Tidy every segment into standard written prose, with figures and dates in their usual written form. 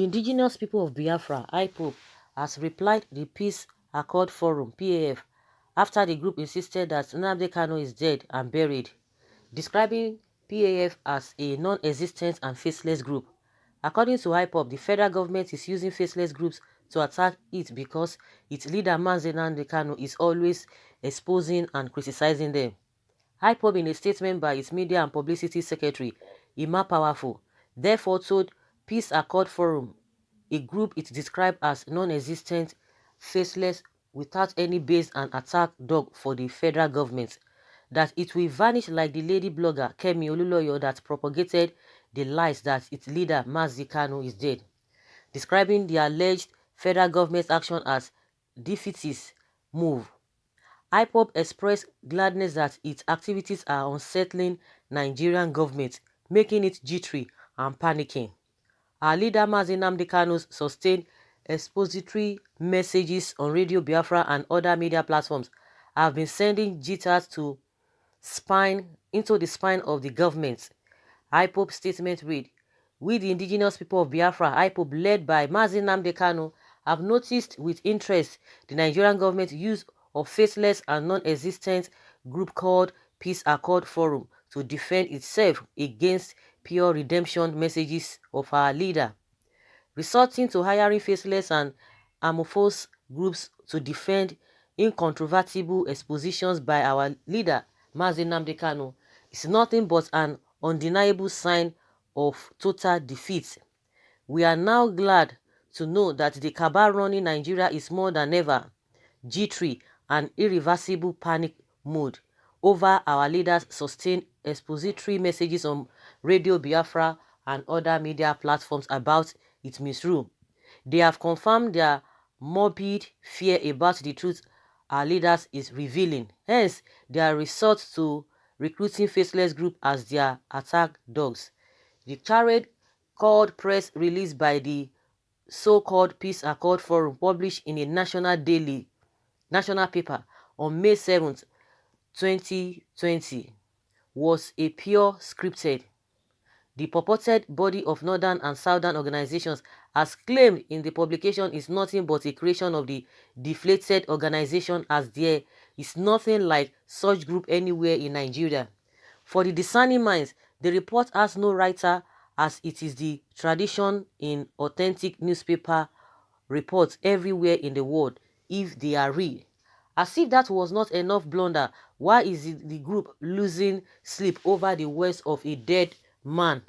The indigenous people of Biafra, IPOB, has replied the Peace Accord Forum, PAF, after the group insisted that Nnamdi Kanu is dead and buried, describing PAF as a non-existent and faceless group. According to IPOB, the federal government is using faceless groups to attack it because its leader Nnamdi Kanu is always exposing and criticizing them. IPOB, in a statement by its media and publicity secretary, Ima Powerful, therefore told Peace Accord Forum, a group it described as non-existent, faceless, without any base and attack dog for the federal government, that it will vanish like the lady blogger Kemi Oluloyo that propagated the lies that its leader Nnamdi Kanu is dead, describing the alleged federal government's action as defeatist move. IPOB expressed gladness that its activities are unsettling Nigerian government, making it jittery and panicking. Our leader Nnamdi Kanu's sustained expository messages on Radio Biafra and other media platforms have been sending jitters into the spine of the government. IPOB statement read, "We, the indigenous people of Biafra, IPOB, led by Nnamdi Kanu, have noticed with interest the Nigerian government's use of faceless and non-existent group called Peace Accord Forum to defend itself against pure redemption messages of our leader, resorting to hiring faceless and amorphous groups to defend incontrovertible expositions by our leader Nnamdi Kanu is nothing but an undeniable sign of total defeat. We are now glad to know that the cabal running Nigeria is more than ever jittery and irreversible panic mode over our leaders' sustained expository messages on Radio Biafra and other media platforms about its misrule. They have confirmed their morbid fear about the truth our leaders is revealing. Hence, their resort to recruiting faceless group as their attack dogs. The charade called press release by the so-called Peace Accord Forum, published in a national paper on May 7th, 2020, was a pure scripted. The purported body of northern and southern organizations, as claimed in the publication, is nothing but a creation of the deflated organization, as there is nothing like such group anywhere in Nigeria. For the discerning minds, the report has no writer, as it is the tradition in authentic newspaper reports everywhere in the world, if they are real. As if that was not enough blunder, why is the group losing sleep over the words of a dead man,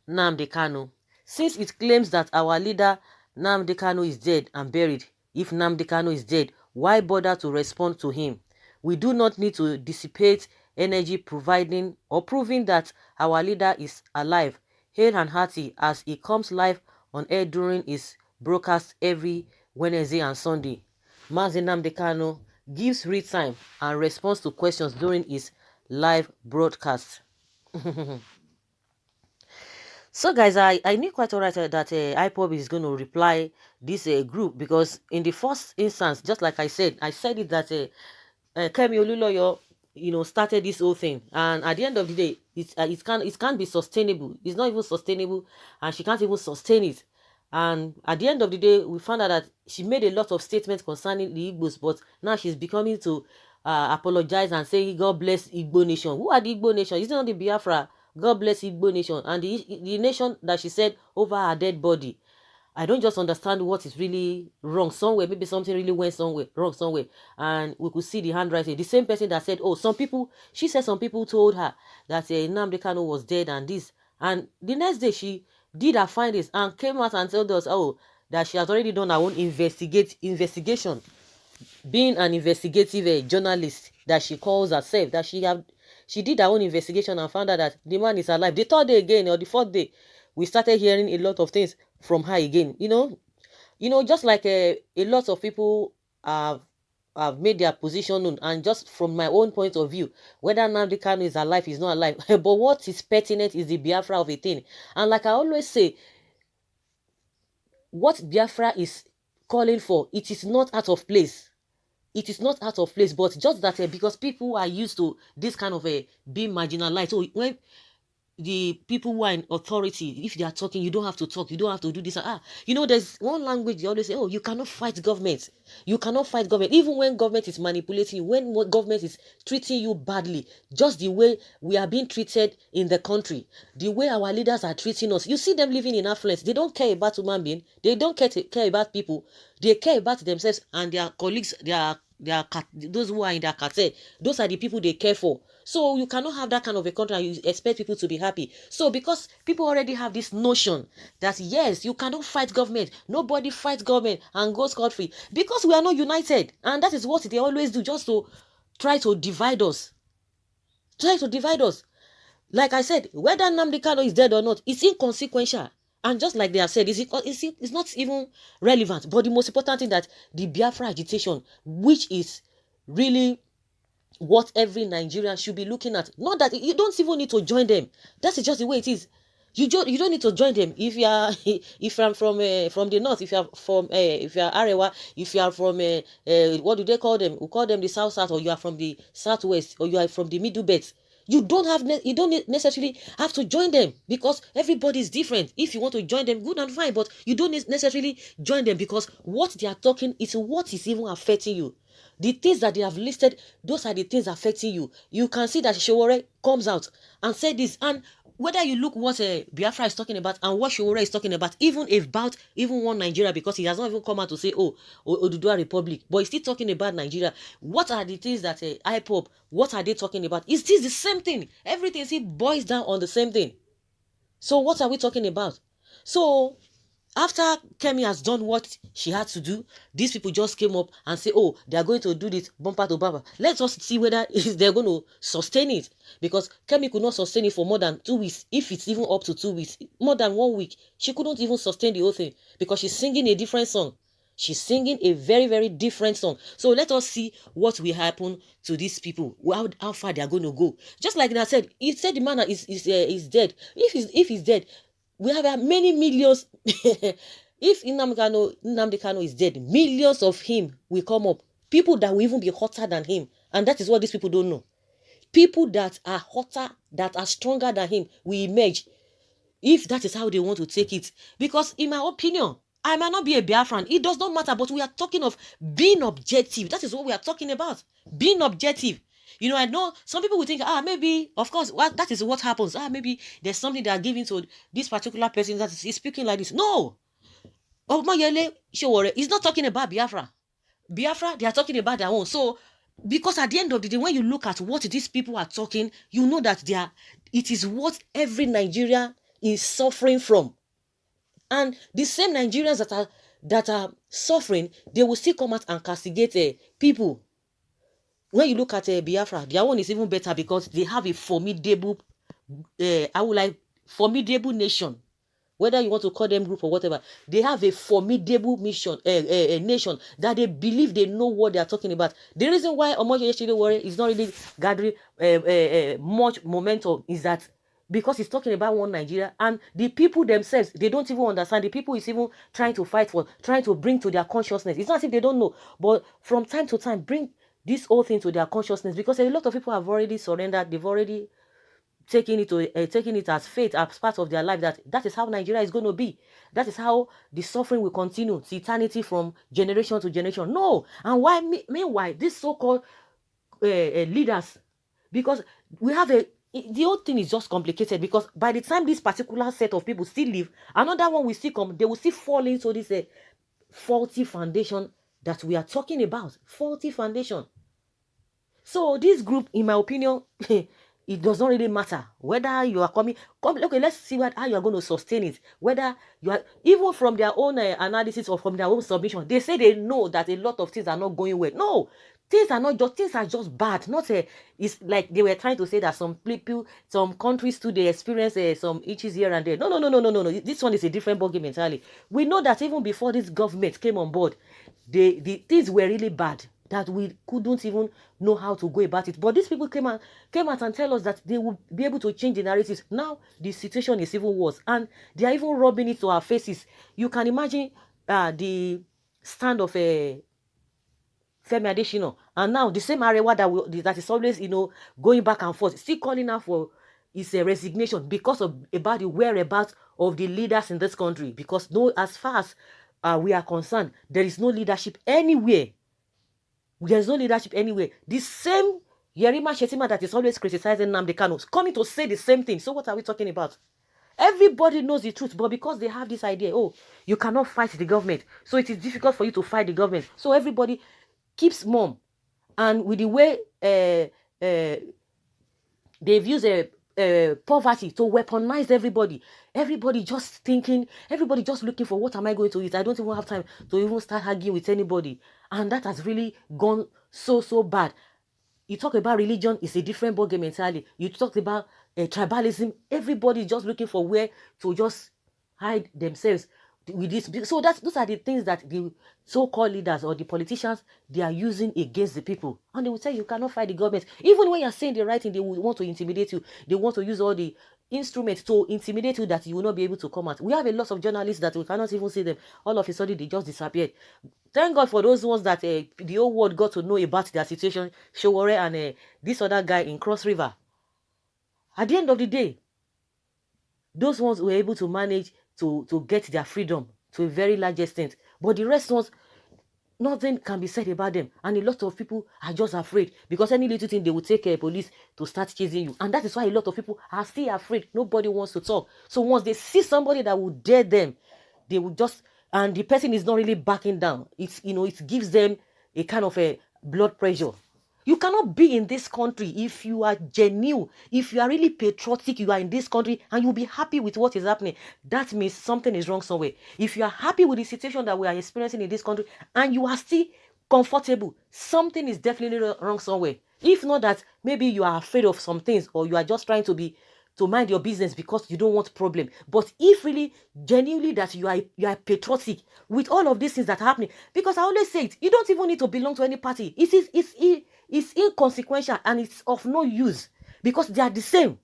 Nnamdi Kanu? Since it claims that our leader Nnamdi Kanu is dead and buried, if Nnamdi Kanu is dead, why bother to respond to him? We do not need to dissipate energy providing or proving that our leader is alive, hale and hearty, as he comes live on air during his broadcast every Wednesday and Sunday. Nnamdi Kanu gives real time and responds to questions during his live broadcast. So guys, I knew quite alright that IPOB is going to reply this group, because in the first instance, just like I said it that Kemi Oluloyo, started this whole thing, and at the end of the day, it can't be sustainable. It's not even sustainable, and she can't even sustain it. And at the end of the day, we found out that she made a lot of statements concerning the Igbos, but now she's becoming to apologize and say, God bless Igbo nation. Who are the Igbo nation? Is it not the Biafra? God bless Igbo nation. And the nation that she said over her dead body. I don't just understand what is really wrong somewhere. Maybe something really went wrong somewhere. And we could see the handwriting. The same person that said, she said some people told her that Nnamdi Kanu was dead and this. And the next day she did her findings and came out and told us, that she has already done her own investigation. Being an investigative journalist that she calls herself, that she did her own investigation and found out that the man is alive. The third day again, or the fourth day, we started hearing a lot of things from her again. Just like a lot of people have made their position known, and just from my own point of view, whether Nnamdi Kanu is alive, is not alive, but what is pertinent is the Biafra of a thing. And like I always say, what Biafra is calling for, it is not out of place. It is not out of place, but just that because people are used to this kind of being marginalized. So when the people who are in authority, if they are talking, you don't have to talk, you don't have to do this. There's one language they always say, oh, you cannot fight government. You cannot fight government. Even when government is manipulating you, when government is treating you badly, just the way we are being treated in the country, the way our leaders are treating us. You see them living in affluence. They don't care about human being. They don't care about people. They care about themselves and their colleagues, those who are in their cartel. Those are the people they care for. So you cannot have that kind of a country and you expect people to be happy. So because people already have this notion that yes, you cannot fight government, nobody fights government and goes scot-free, because we are not united. And that is what they always do, just to try to divide us. Try to divide us. Like I said, whether Nnamdi Kanu is dead or not, it's inconsequential. And just like they have said, it's not even relevant. But the most important thing, that the Biafra agitation, which is really what every Nigerian should be looking at. Not that you don't even need to join them. That's just the way it is. You don't need to join them. If you are if I'm from the north, if you are from if you are Arewa, if you are from what do they call them? We call them the south, or you are from the southwest, or you are from the middle belt. You don't necessarily have to join them, because everybody is different. If you want to join them, good and fine, but you don't necessarily join them, because what they are talking is what is even affecting you. The things that they have listed, those are the things affecting you. You can see that Sowore comes out and said this, and whether you look what Biafra is talking about and what Sowore is talking about, even one Nigeria, because he has not even come out to say, oh, Oduduwa Republic, but he's still talking about Nigeria. What are the things that IPOB, what are they talking about? Is this the same thing? Everything still boils down on the same thing. So what are we talking about? So after Kemi has done what she had to do, these people just came up and say, oh, they are going to do this bumper to bumper. Let's just see whether they're going to sustain it. Because Kemi could not sustain it for more than 2 weeks. If it's even up to 2 weeks, more than 1 week, she couldn't even sustain the whole thing, because she's singing a different song. She's singing a very, very different song. So let us see what will happen to these people, how far they are going to go. Just like I said, he said the man is dead. If he's dead, we have many millions. If Nnamdi Kanu is dead, millions of him will come up. People that will even be hotter than him. And that is what these people don't know. People that are hotter, that are stronger than him will emerge, if that is how they want to take it. Because in my opinion, I might not be a Biafran. It does not matter, but we are talking of being objective. That is what we are talking about. Being objective. I know some people will think, maybe, of course, that is what happens. Maybe there's something they are giving to this particular person that is speaking like this. No. Omoyele Sowore is not talking about Biafra. Biafra, they are talking about their own. So, because at the end of the day, when you look at what these people are talking, you know that it is what every Nigerian is suffering from. And the same Nigerians that are suffering, they will still come out and castigate people. When you look at Biafra, their one is even better, because they have a formidable, formidable nation. Whether you want to call them group or whatever, they have a formidable nation that they believe they know what they are talking about. The reason why Omoyele Sowore is not really gathering much momentum is that because he's talking about one Nigeria, and the people themselves, they don't even understand. The people is even trying to fight for, trying to bring to their consciousness. It's not as if they don't know, but from time to time, bring this whole thing to their consciousness, because a lot of people have already surrendered. They've already taking it as fate, as part of their life, that is how Nigeria is going to be. That is how the suffering will continue to eternity, from generation to generation. No. And meanwhile, these so-called leaders, because we have the whole thing is just complicated, because by the time this particular set of people still live, another one will still come. They will still fall into this faulty foundation that we are talking about. Faulty foundation. So this group, in my opinion, it does not really matter whether you are coming. Okay, let's see how you are going to sustain it. Whether you are, even from their own analysis or from their own submission, they say they know that a lot of things are not going well. No, things are just bad. Not it's like they were trying to say that some people, some countries too, they experience some issues here and there. No. This one is a different ballgame entirely. We know that even before this government came on board, the things were really bad, that we couldn't even know how to go about it. But these people came out and tell us that they will be able to change the narratives. Now the situation is even worse, and they are even rubbing it to our faces. You can imagine the stand of Femi Adesina, and now the same Arewa that is always going back and forth, still calling out for is a resignation because of about the whereabouts of the leaders in this country. Because no, as far as we are concerned, there is no leadership anywhere. There's no leadership anywhere. The same Yerima Shetima that is always criticizing Nnamdi Kanu is coming to say the same thing. So what are we talking about? Everybody knows the truth, but because they have this idea, oh, you cannot fight the government, so it is difficult for you to fight the government. So everybody keeps mum. And with the way they've used poverty to weaponize everybody. Everybody just thinking, everybody just looking for what am I going to eat. I don't even have time to even start arguing with anybody. And that has really gone so bad. You talk about religion, it's a different ballgame entirely. You talk about tribalism, everybody just looking for where to just hide themselves with this. So those are the things that the so-called leaders or the politicians, they are using against the people. And they will say you cannot fight the government. Even when you're saying the right thing, they will want to intimidate you. They want to use all the instruments to intimidate you that you will not be able to come out. We have a lot of journalists that we cannot even see them. All of a sudden, they just disappeared. Thank God for those ones that the whole world got to know about their situation, Showore and this other guy in Cross River. At the end of the day, those ones were able to manage to get their freedom to a very large extent. But the rest ones, nothing can be said about them. And a lot of people are just afraid because any little thing, they will take police to start chasing you. And that is why a lot of people are still afraid. Nobody wants to talk. So once they see somebody that will dare them, they will just, and the person is not really backing down. It's, it gives them a kind of a blood pressure. You cannot be in this country if you are genuine, if you are really patriotic, you are in this country and you'll be happy with what is happening. That means something is wrong somewhere. If you are happy with the situation that we are experiencing in this country and you are still comfortable, something is definitely wrong somewhere. If not that, maybe you are afraid of some things or you are just trying to mind your business because you don't want problem. But if really genuinely that you are patriotic with all of these things that are happening, because I always say it, you don't even need to belong to any party. It's inconsequential and it's of no use because they are the same.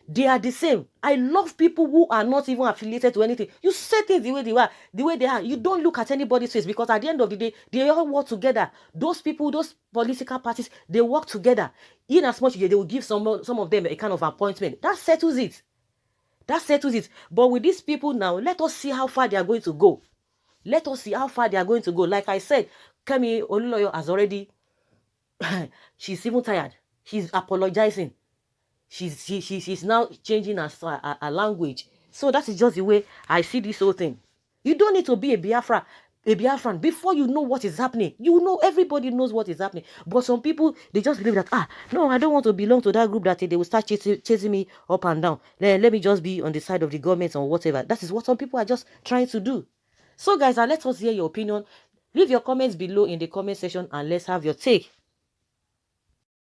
They are the same. I love people who are not even affiliated to anything. You say things the way they are. You don't look at anybody's face because at the end of the day, they all work together. Those people, those political parties, they work together. In as much as they will give some of them a kind of appointment. That settles it. That settles it. But with these people now, let us see how far they are going to go. Let us see how far they are going to go. Like I said, Kemi Oluloyo has already she's even tired. She's apologizing. She's now changing her language. So that is just the way I see this whole thing. You don't need to be a Biafran before you know what is happening. You know, everybody knows what is happening. But some people, they just believe that, no, I don't want to belong to that group that they will start chasing me up and down. Let me just be on the side of the government or whatever. That is what some people are just trying to do. So guys, let us hear your opinion. Leave your comments below in the comment section and let's have your take.